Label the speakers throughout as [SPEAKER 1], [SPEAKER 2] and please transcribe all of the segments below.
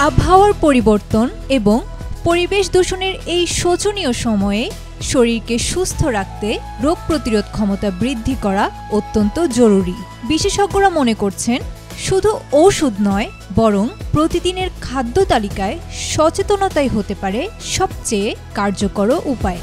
[SPEAKER 1] আবহাওয়ার পরিবর্তন এবং পরিবেশ দূষণের এই শোচনীয় সময়ে শরীরকে সুস্থ রাখতে রোগ প্রতিরোধ ক্ষমতা বৃদ্ধি করা অত্যন্ত জরুরি। বিশেষজ্ঞরা মনে করছেন শুধু ওষুধ নয়, বরং প্রতিদিনের খাদ্য তালিকায় সচেতনতাই হতে পারে সবচেয়ে কার্যকর উপায়।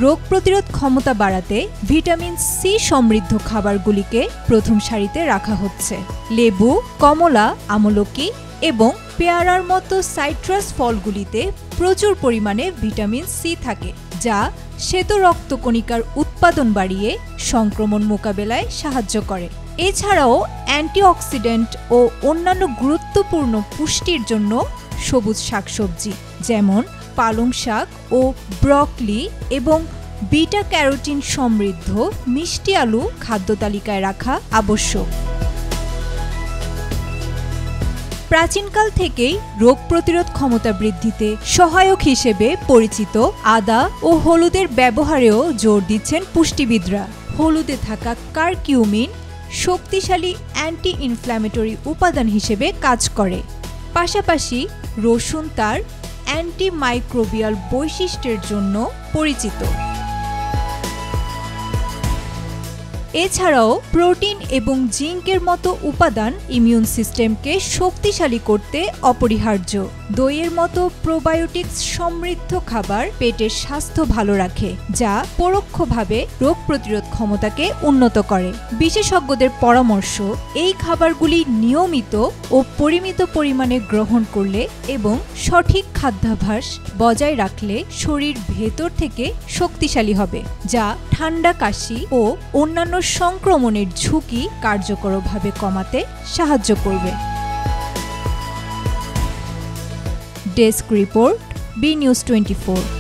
[SPEAKER 1] রোগ প্রতিরোধ ক্ষমতা বাড়াতে ভিটামিন সি সমৃদ্ধ খাবারগুলিকে প্রথম সারিতে রাখা হচ্ছে। লেবু, কমলা, আমলকি এবং পেয়ারার মতো সাইট্রাস ফলগুলিতে প্রচুর পরিমাণে ভিটামিন সি থাকে, যা শ্বেত রক্তকণিকার উৎপাদন বাড়িয়ে সংক্রমণ মোকাবেলায় সাহায্য করে। এছাড়াও অ্যান্টিঅক্সিডেন্ট ও অন্যান্য গুরুত্বপূর্ণ পুষ্টির জন্য সবুজ শাকসবজি যেমন পালং শাক ও ব্রকলি এবং বিটা ক্যারোটিন সমৃদ্ধ মিষ্টি আলু খাদ্য তালিকায় রাখা আবশ্যক। প্রাচীনকাল থেকেই রোগ প্রতিরোধ ক্ষমতা বৃদ্ধিতে সহায়ক হিসেবে পরিচিত আদা ও হলুদের ব্যবহারেও জোর দিচ্ছেন পুষ্টিবিদরা। হলুদে থাকা কারকিউমিন শক্তিশালী অ্যান্টি ইনফ্ল্যামেটরি উপাদান হিসেবে কাজ করে। পাশাপাশি রসুন তার অ্যান্টিমাইক্রোবিয়াল বৈশিষ্ট্যের জন্য পরিচিত। এছাড়াও প্রোটিন এবং জিঙ্কের মতো উপাদান ইমিউন সিস্টেমকে শক্তিশালী করতে অপরিহার্য। দইয়ের মতো প্রোবায়োটিক্স সমৃদ্ধ খাবার পেটের স্বাস্থ্য ভালো রাখে, যা পরোক্ষভাবে রোগ প্রতিরোধ ক্ষমতাকে উন্নত করে। বিশেষজ্ঞদের পরামর্শ, এই খাবারগুলি নিয়মিত ও পরিমিত পরিমাণে গ্রহণ করলে এবং সঠিক খাদ্যাভ্যাস বজায় রাখলে শরীর ভেতর থেকে শক্তিশালী হবে, যা ঠান্ডা, কাশি ও অন্যান্য সংক্রমণের ঝুঁকি কার্যকরভাবে কমাতে সাহায্য করবে। Desk report, B news 24।